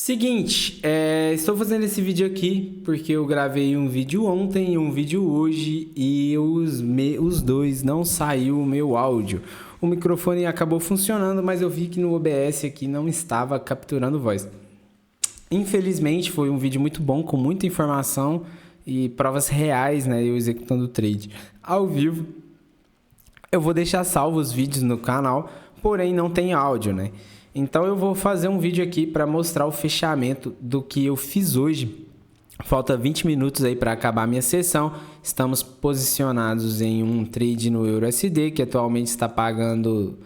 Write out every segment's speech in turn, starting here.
Seguinte, estou fazendo esse vídeo aqui porque eu gravei um vídeo ontem e um vídeo hoje e os dois não saiu o meu áudio. O microfone acabou funcionando, mas eu vi que no OBS aqui não estava capturando voz. Infelizmente foi um vídeo muito bom, com muita informação e provas reais, né? Eu executando o trade ao vivo. Eu vou deixar salvos os vídeos no canal, porém não tem áudio, né? Então eu vou fazer um vídeo aqui para mostrar o fechamento do que eu fiz hoje. Falta 20 minutos aí para acabar a minha sessão. Estamos posicionados em um trade no EURUSD, que atualmente está pagando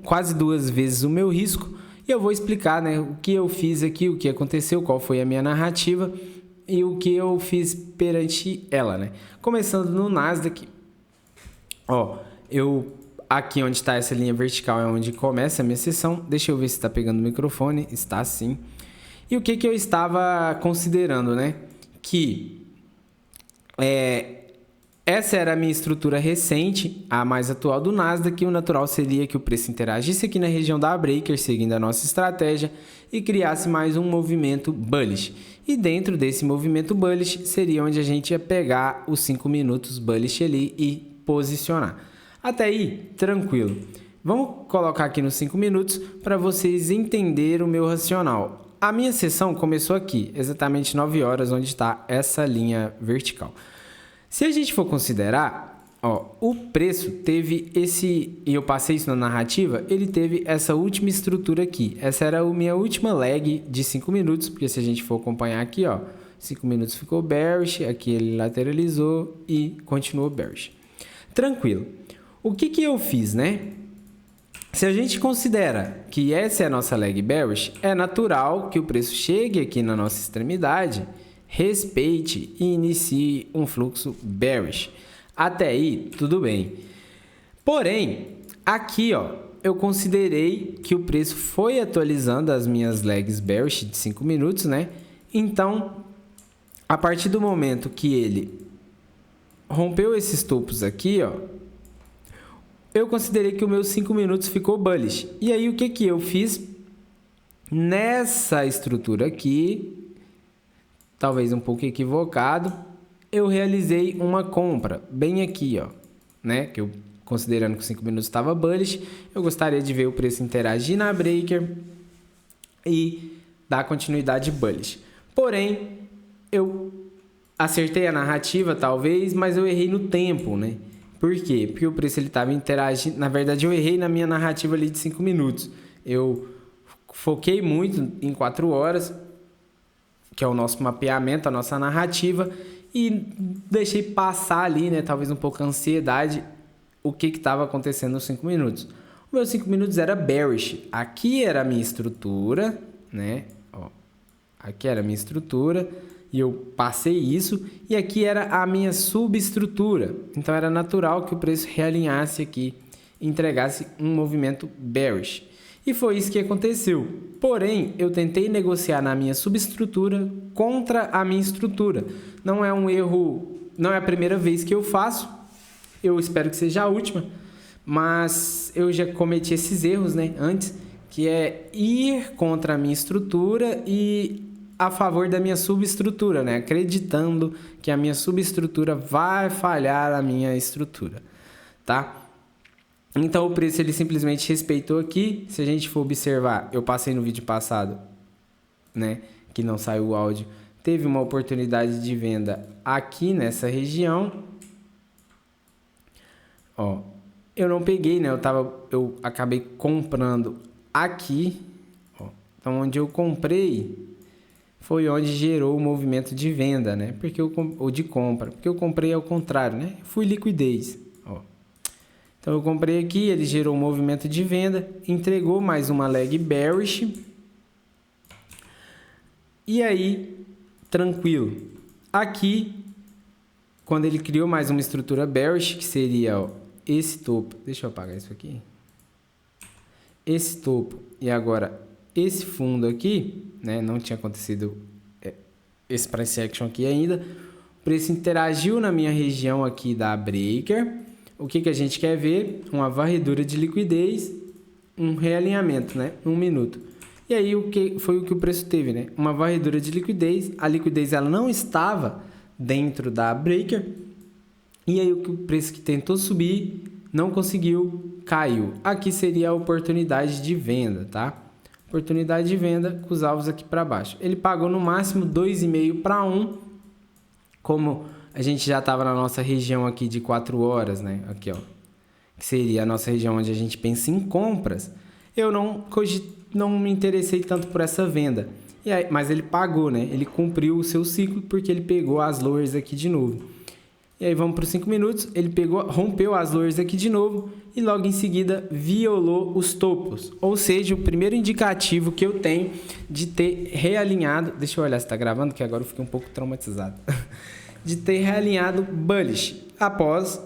quase 2 vezes o meu risco. E eu vou explicar, né, o que eu fiz aqui, o que aconteceu, qual foi a minha narrativa e o que eu fiz perante ela, né? Começando no Nasdaq. Aqui onde está essa linha vertical é onde começa a minha sessão. Deixa eu ver se está pegando o microfone. Está sim. E o que eu estava considerando, né? Que essa era a minha estrutura recente, a mais atual do Nasdaq. E o natural seria que o preço interagisse aqui na região da Breaker, seguindo a nossa estratégia, e criasse mais um movimento bullish. E dentro desse movimento bullish seria onde a gente ia pegar os 5 minutos bullish ali e posicionar. Até aí, tranquilo. Vamos colocar aqui nos 5 minutos para vocês entenderem o meu racional. A minha sessão começou aqui, exatamente 9 horas, onde está essa linha vertical. Se a gente for considerar, o preço teve e eu passei isso na narrativa, ele teve essa última estrutura aqui. Essa era a minha última leg de 5 minutos, porque se a gente for acompanhar aqui, 5 minutos ficou bearish, aqui ele lateralizou e continuou bearish. Tranquilo. O que eu fiz, né? Se a gente considera que essa é a nossa leg bearish, é natural que o preço chegue aqui na nossa extremidade, respeite e inicie um fluxo bearish. Até aí, tudo bem. Porém, aqui, eu considerei que o preço foi atualizando as minhas legs bearish de 5 minutos, né? Então, a partir do momento que ele rompeu esses topos aqui, eu considerei que o meu 5 minutos ficou bullish. E aí, o que eu fiz? Nessa estrutura aqui, talvez um pouco equivocado, eu realizei uma compra, bem aqui, né? Que eu, considerando que os 5 minutos estava bullish, eu gostaria de ver o preço interagir na breaker e dar continuidade bullish. Porém, eu acertei a narrativa, talvez, mas eu errei no tempo, né? Por quê? Porque o preço ele estava interagindo. Na verdade, eu errei na minha narrativa ali de 5 minutos. Eu foquei muito em 4 horas, que é o nosso mapeamento, a nossa narrativa, e deixei passar ali, né? Talvez um pouco a ansiedade, o que estava acontecendo nos 5 minutos. O meu 5 minutos era bearish. Aqui era a minha estrutura, né? Aqui era a minha estrutura. E eu passei isso, e aqui era a minha subestrutura. Então era natural que o preço realinhasse aqui, entregasse um movimento bearish. E foi isso que aconteceu. Porém, eu tentei negociar na minha subestrutura contra a minha estrutura. Não é um erro, não é a primeira vez que eu faço. Eu espero que seja a última, mas eu já cometi esses erros, né, antes, que é ir contra a minha estrutura e a favor da minha subestrutura, né? Acreditando que a minha subestrutura vai falhar a minha estrutura, tá? Então o preço ele simplesmente respeitou aqui. Se a gente for observar, eu passei no vídeo passado, né? Que não saiu o áudio. Teve uma oportunidade de venda aqui nessa região. Eu não peguei, né? Eu acabei comprando aqui. Então onde eu comprei foi onde gerou o movimento de venda, né? Ou de compra, porque eu comprei ao contrário, né? Fui liquidez, Então eu comprei aqui, ele gerou um movimento de venda, entregou mais uma leg bearish. E aí, tranquilo. Aqui, quando ele criou mais uma estrutura bearish, que seria esse topo. Deixa eu apagar isso aqui. Esse topo e agora esse fundo aqui, né, não tinha acontecido esse price action aqui ainda. O preço interagiu na minha região aqui da breaker. O que a gente quer ver? Uma varredura de liquidez um realinhamento, né? 1 minuto. E aí foi o que o preço teve, né? Uma varredura de liquidez. A liquidez ela não estava dentro da breaker. E aí o preço que tentou subir não conseguiu, caiu. Aqui seria a oportunidade de venda, tá? Oportunidade de venda com os alvos aqui para baixo. Ele pagou no máximo 2,5 para 1. Como a gente já estava na nossa região aqui de 4 horas, né? Aqui, ó. Que seria a nossa região onde a gente pensa em compras. Eu não me interessei tanto por essa venda. E aí, mas ele pagou, né? Ele cumpriu o seu ciclo porque ele pegou as lowers aqui de novo. E aí vamos para os 5 minutos. Ele rompeu as lowers aqui de novo e logo em seguida violou os topos. Ou seja, o primeiro indicativo que eu tenho de ter realinhado... Deixa eu olhar se está gravando, que agora eu fiquei um pouco traumatizado. De ter realinhado bullish após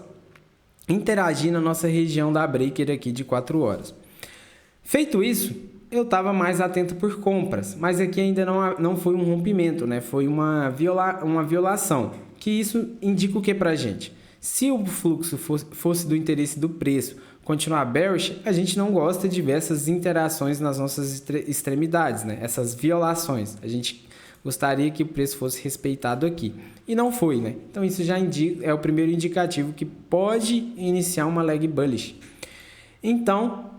interagir na nossa região da breaker aqui de 4 horas. Feito isso, eu estava mais atento por compras, mas aqui ainda não foi um rompimento, né? Foi uma violação, que isso indica o que para a gente? Se o fluxo fosse do interesse do preço continuar bearish, a gente não gosta de ver essas interações nas nossas extremidades, né? Essas violações. A gente gostaria que o preço fosse respeitado aqui. E não foi, né? Então isso já é o primeiro indicativo que pode iniciar uma leg bullish. Então,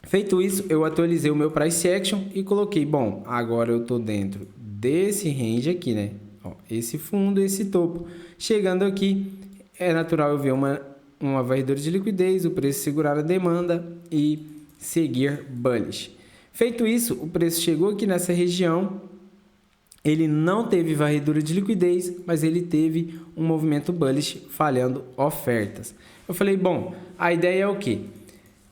feito isso, eu atualizei o meu price action e coloquei, bom, agora eu estou dentro desse range aqui, né? Ó, esse fundo, esse topo. Chegando aqui, é natural eu ver uma varredura de liquidez, o preço segurar a demanda e seguir bullish. Feito isso, o preço chegou aqui nessa região. Ele não teve varredura de liquidez, mas ele teve um movimento bullish falhando ofertas. Eu falei, bom, a ideia é o quê?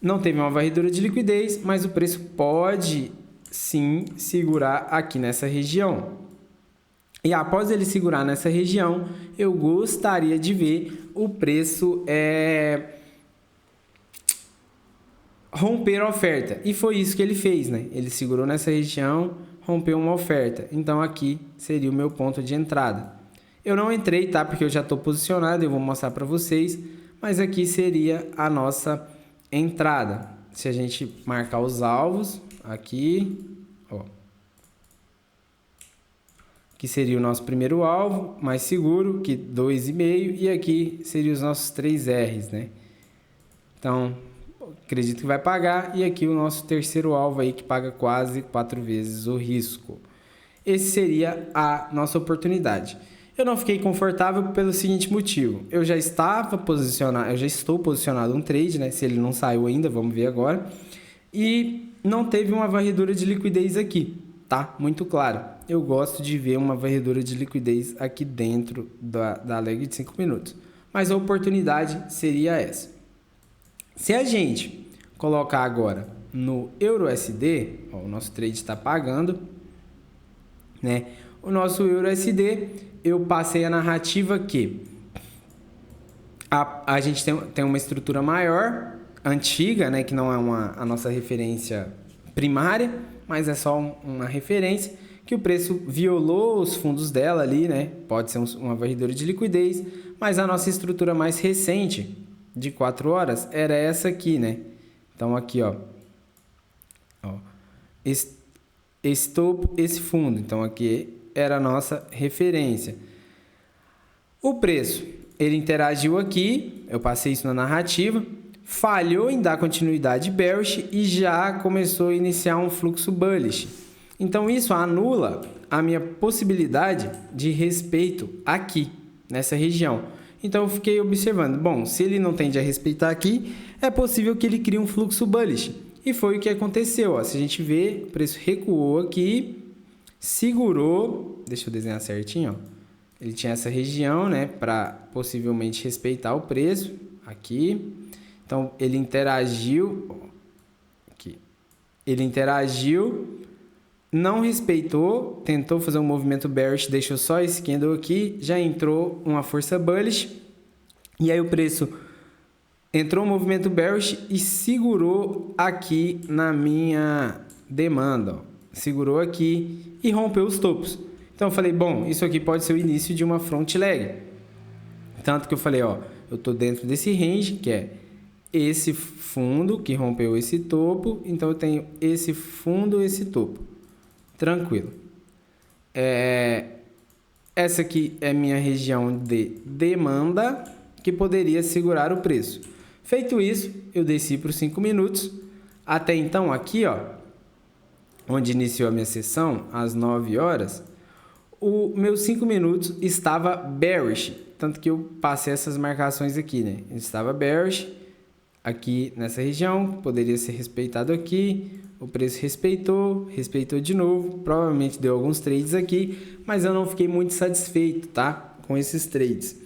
Não teve uma varredura de liquidez, mas o preço pode sim segurar aqui nessa região. E após ele segurar nessa região, eu gostaria de ver o preço romper a oferta. E foi isso que ele fez, né? Ele segurou nessa região, rompeu uma oferta. Então aqui seria o meu ponto de entrada. Eu não entrei, tá? Porque eu já estou posicionado, eu vou mostrar para vocês. Mas aqui seria a nossa entrada. Se a gente marcar os alvos, aqui, ó. Aqui seria o nosso primeiro alvo, mais seguro, que 2,5. E aqui seriam os nossos 3 R's, né? Então, acredito que vai pagar. E aqui o nosso terceiro alvo aí, que paga quase 4 vezes o risco. Esse seria a nossa oportunidade. Eu não fiquei confortável pelo seguinte motivo. Eu já estou posicionado um trade, né? Se ele não saiu ainda, vamos ver agora. E não teve uma varredura de liquidez aqui, tá? Muito claro. Eu gosto de ver uma varredura de liquidez aqui dentro da leg de 5 minutos. Mas a oportunidade seria essa. Se a gente colocar agora no EURUSD, ó, o nosso trade está pagando, né? O nosso EURUSD, eu passei a narrativa que a gente tem uma estrutura maior, antiga, né? Que não é a nossa referência primária, mas é só uma referência, que o preço violou os fundos dela ali, né? Pode ser uma varredura de liquidez, mas a nossa estrutura mais recente, de 4 horas, era essa aqui, né? Então aqui, ó esse topo, esse fundo. Então aqui era a nossa referência. O preço, ele interagiu aqui, eu passei isso na narrativa, falhou em dar continuidade bearish e já começou a iniciar um fluxo bullish. Então isso anula a minha possibilidade de respeito aqui, nessa região. Então eu fiquei observando, bom, se ele não tende a respeitar aqui, é possível que ele crie um fluxo bullish. E foi o que aconteceu, ó. Se a gente ver, o preço recuou aqui, segurou, deixa eu desenhar certinho, ó. Ele tinha essa região, né, para possivelmente respeitar o preço, aqui. Então ele interagiu, ó, aqui. Ele interagiu, não respeitou, tentou fazer um movimento bearish, deixou só esse candle aqui, já entrou uma força bullish, e aí o preço entrou um movimento bearish e segurou aqui na minha demanda, ó. Segurou aqui e rompeu os topos. Então eu falei, bom, isso aqui pode ser o início de uma front leg. Tanto que eu falei, ó, eu tô dentro desse range, que é esse fundo que rompeu esse topo, então eu tenho esse fundo, esse topo. Tranquilo. Essa aqui é minha região de demanda, que poderia segurar o preço. Feito isso, eu desci para os 5 minutos. Até então, aqui, ó, onde iniciou a minha sessão, às 9 horas, o meus 5 minutos estava bearish. Tanto que eu passei essas marcações aqui, né? Estava bearish aqui nessa região, poderia ser respeitado aqui. O preço respeitou de novo. Provavelmente deu alguns trades aqui, mas eu não fiquei muito satisfeito, tá? Com esses trades.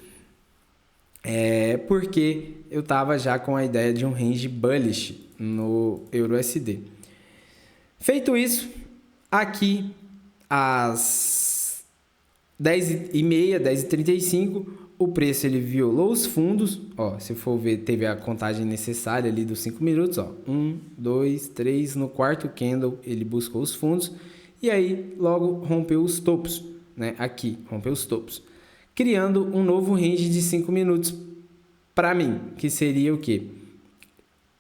Porque eu estava já com a ideia de um range bullish no EURUSD. Feito isso, aqui às 10h30, 10h35, o preço ele violou os fundos. Ó, se for ver, teve a contagem necessária ali dos 5 minutos. Ó, 1, 2, 3, no quarto candle ele buscou os fundos. E aí logo rompeu os topos, né? Aqui, rompeu os topos, criando um novo range de 5 minutos para mim, que seria o quê?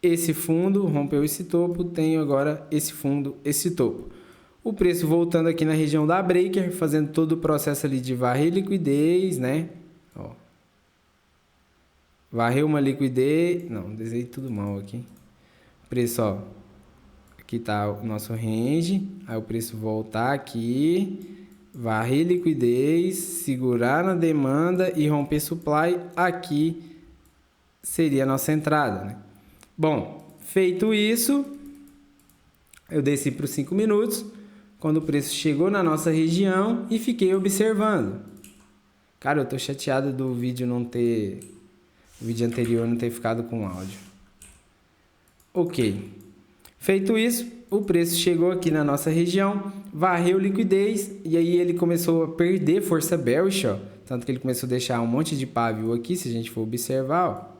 Esse fundo rompeu esse topo, tenho agora esse fundo, esse topo. O preço voltando aqui na região da breaker, fazendo todo o processo ali de varrer liquidez, né? Ó. Varreu uma liquidez, não, desenhei tudo mal aqui. O preço, ó, aqui tá o nosso range, aí o preço voltar aqui, varrer liquidez, segurar na demanda e romper supply, aqui seria a nossa entrada, né? Bom, feito isso, eu desci para os 5 minutos, quando o preço chegou na nossa região e fiquei observando. Cara, eu tô chateado do vídeo o vídeo anterior não ter ficado com áudio. Ok. Feito isso, o preço chegou aqui na nossa região, varreu liquidez e aí ele começou a perder força bearish, ó. Tanto que ele começou a deixar um monte de pavio aqui, se a gente for observar, ó.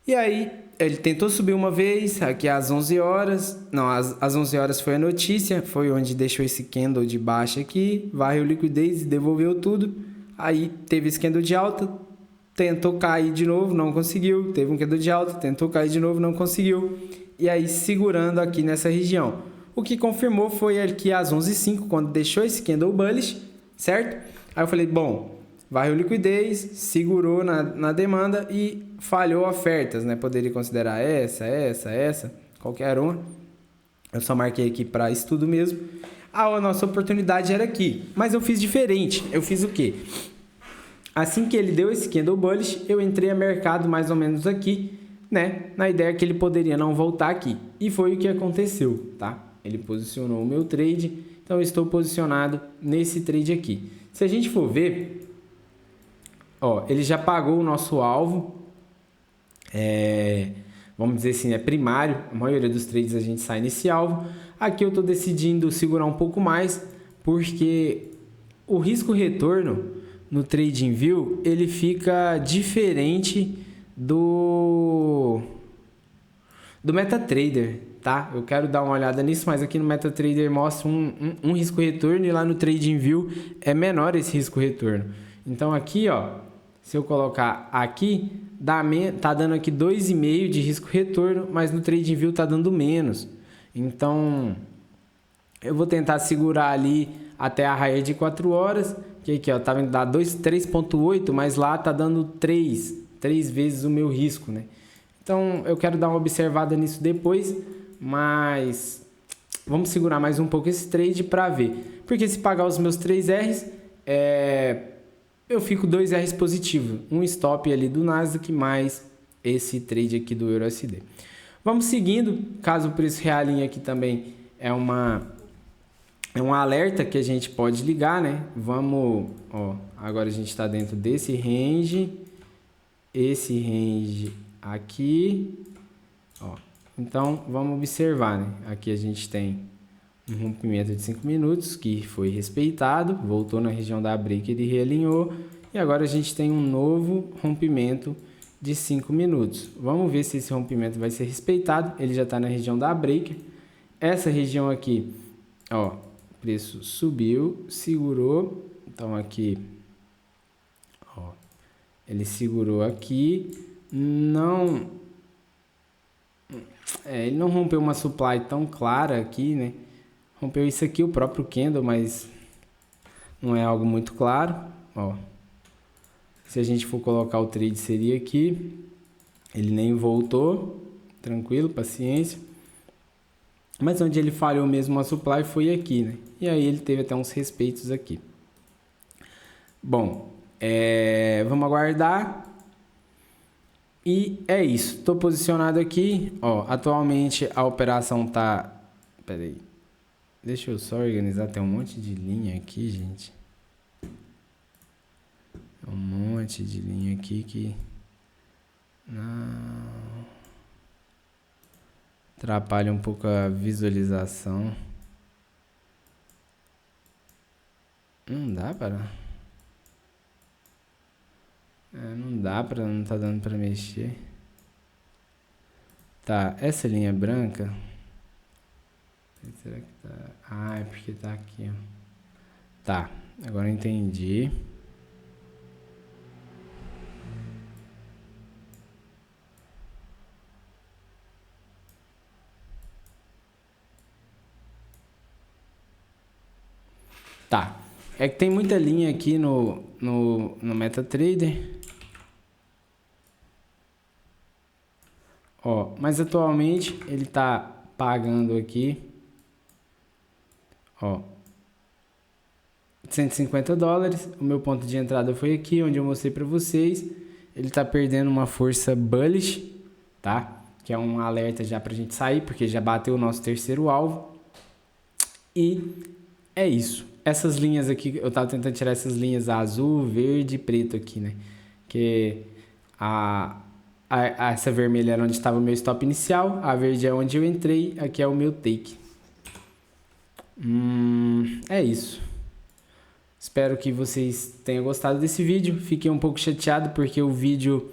E aí, ele tentou subir uma vez, aqui às 11 horas. Não, às 11 horas foi a notícia, foi onde deixou esse candle de baixa aqui, varreu liquidez e devolveu tudo. Aí teve esse candle de alta, tentou cair de novo, não conseguiu. Teve um candle de alta, tentou cair de novo, não conseguiu. E aí, segurando aqui nessa região. O que confirmou foi aqui às 11h05, quando deixou esse candle bullish, certo? Aí eu falei, bom, varreu liquidez, segurou na demanda e falhou ofertas, né? Poderia considerar essa, qualquer uma. Eu só marquei aqui para estudo mesmo. A nossa oportunidade era aqui, mas eu fiz diferente. Eu fiz o quê? Assim que ele deu esse candle bullish, eu entrei a mercado mais ou menos aqui, né? Na ideia que ele poderia não voltar aqui. E foi o que aconteceu, tá? Ele posicionou o meu trade, então eu estou posicionado nesse trade aqui. Se a gente for ver, ó, ele já pagou o nosso alvo, vamos dizer assim, é primário. A maioria dos trades a gente sai nesse alvo. Aqui eu estou decidindo segurar um pouco mais, porque o risco-retorno no TradingView, ele fica diferente do MetaTrader, tá? Eu quero dar uma olhada nisso, mas aqui no MetaTrader mostra um risco-retorno e lá no TradingView é menor esse risco-retorno. Então aqui, ó, se eu colocar aqui, tá dando aqui 2,5 de risco-retorno, mas no TradingView tá dando menos. Então, eu vou tentar segurar ali até a raia de 4 horas, que aqui, ó, tá vendo, dá 3,8, mas lá tá dando 3 vezes o meu risco, né? Então, eu quero dar uma observada nisso depois, mas vamos segurar mais um pouco esse trade para ver. Porque se pagar os meus 3 R's, eu fico 2 R's positivo, um stop ali do Nasdaq mais esse trade aqui do EURUSD. Vamos seguindo, caso o preço realinhe aqui também é um alerta que a gente pode ligar, né? Vamos, ó, agora a gente está dentro desse range, esse range aqui, ó. Então vamos observar, né? Aqui a gente tem um rompimento de 5 minutos que foi respeitado, voltou na região da break, ele realinhou e agora a gente tem um novo rompimento de 5 minutos. Vamos ver se esse rompimento vai ser respeitado. Ele já está na região da break. Essa região aqui, ó, o preço subiu, segurou. Então aqui, ó, ele segurou aqui, não... ele não rompeu uma supply tão clara aqui, né? Rompeu isso aqui, o próprio candle, mas não é algo muito claro. Ó, se a gente for colocar o trade seria aqui. Ele nem voltou. Tranquilo, paciência. Mas onde ele falhou mesmo a supply foi aqui, né? E aí ele teve até uns respeitos aqui. Bom, vamos aguardar. E é isso. Estou posicionado aqui. Ó, atualmente a operação tá... Pera aí. Deixa eu só organizar. Tem um monte de linha aqui, gente. Um monte de linha aqui que... Não... Atrapalha um pouco a visualização. Não dá para... não dá para... Não tá dando para mexer. Tá, essa linha branca... Será que tá... Ah, é porque tá aqui, ó. Tá, agora eu entendi. Tá, é que tem muita linha aqui no MetaTrader. Ó, mas atualmente ele tá pagando aqui, ó, $150. O meu ponto de entrada foi aqui, onde eu mostrei para vocês. Ele tá perdendo uma força bullish, tá? Que é um alerta já pra gente sair, porque já bateu o nosso terceiro alvo. E é isso. Essas linhas aqui, eu tava tentando tirar essas linhas azul, verde e preto aqui, né? Que essa vermelha era onde estava o meu stop inicial, a verde é onde eu entrei, aqui é o meu take. É isso. Espero que vocês tenham gostado desse vídeo. Fiquei um pouco chateado porque o vídeo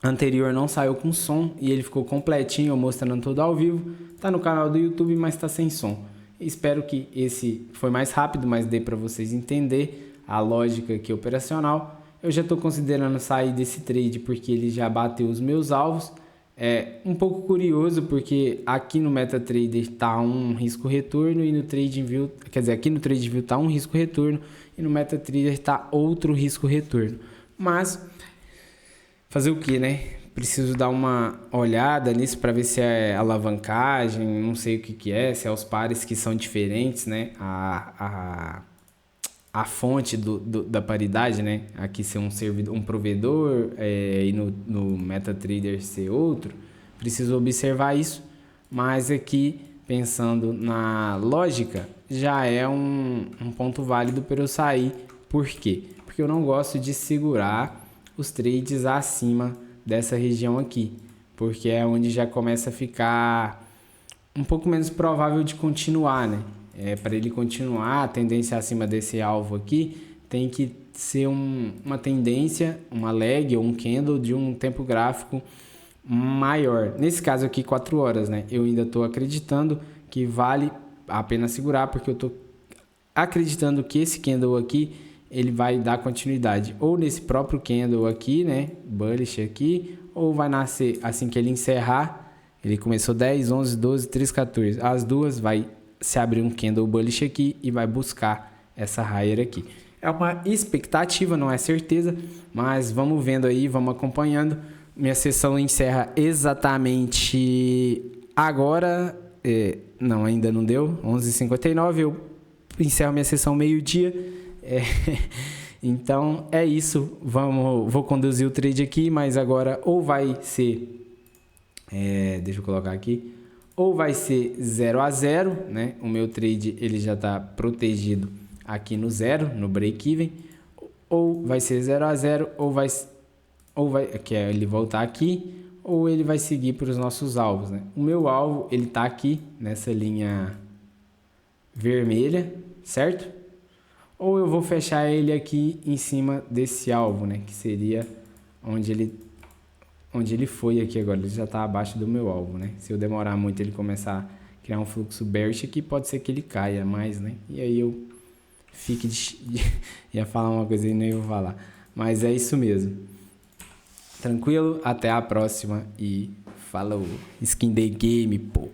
anterior não saiu com som e ele ficou completinho, eu mostrando tudo ao vivo. Tá no canal do YouTube, mas tá sem som. Espero que esse foi mais rápido, mas dê para vocês entender a lógica aqui operacional. Eu já estou considerando sair desse trade porque ele já bateu os meus alvos. É um pouco curioso porque aqui no MetaTrader está um risco retorno e no TradingView, quer dizer, aqui no TradingView está um risco retorno e no MetaTrader está outro risco retorno. Mas fazer o que, né? Preciso dar uma olhada nisso para ver se é alavancagem, não sei o que é, se é os pares que são diferentes, né? A fonte da paridade, né? Aqui ser um servidor, um provedor e no MetaTrader ser outro. Preciso observar isso, mas aqui pensando na lógica já é um ponto válido para eu sair. Por quê? Porque eu não gosto de segurar os trades acima dessa região aqui, porque é onde já começa a ficar um pouco menos provável de continuar, né? Para ele continuar, a tendência acima desse alvo aqui tem que ser uma tendência, uma lag ou um candle de um tempo gráfico maior. Nesse caso aqui, 4 horas, né? Eu ainda estou acreditando que vale a pena segurar, porque eu estou acreditando que esse candle aqui ele vai dar continuidade ou nesse próprio candle aqui, né? Bullish aqui, ou vai nascer assim que ele encerrar. Ele começou 10, 11, 12, 13, 14. As duas vai se abrir um candle bullish aqui e vai buscar essa higher aqui. É uma expectativa, não é certeza, mas vamos vendo aí, vamos acompanhando. Minha sessão encerra exatamente agora. Não, ainda não deu. 11h59. Eu encerro minha sessão meio-dia. Então é isso. Vou conduzir o trade aqui, mas agora ou vai ser... deixa eu colocar aqui. Ou vai ser 0 a 0, né? O meu trade ele já está protegido aqui no 0, no break-even. Ou vai ser 0 a 0, ou vai que é ele voltar aqui, ou ele vai seguir para os nossos alvos, né? O meu alvo ele está aqui nessa linha vermelha, certo? Ou eu vou fechar ele aqui em cima desse alvo, né? Que seria onde ele foi aqui agora. Ele já está abaixo do meu alvo, né? Se eu demorar muito ele começar a criar um fluxo bearish aqui, pode ser que ele caia mais, né? E aí eu fique ia falar uma coisa e nem vou falar. Mas é isso mesmo. Tranquilo? Até a próxima e falou. Skin the game, pô.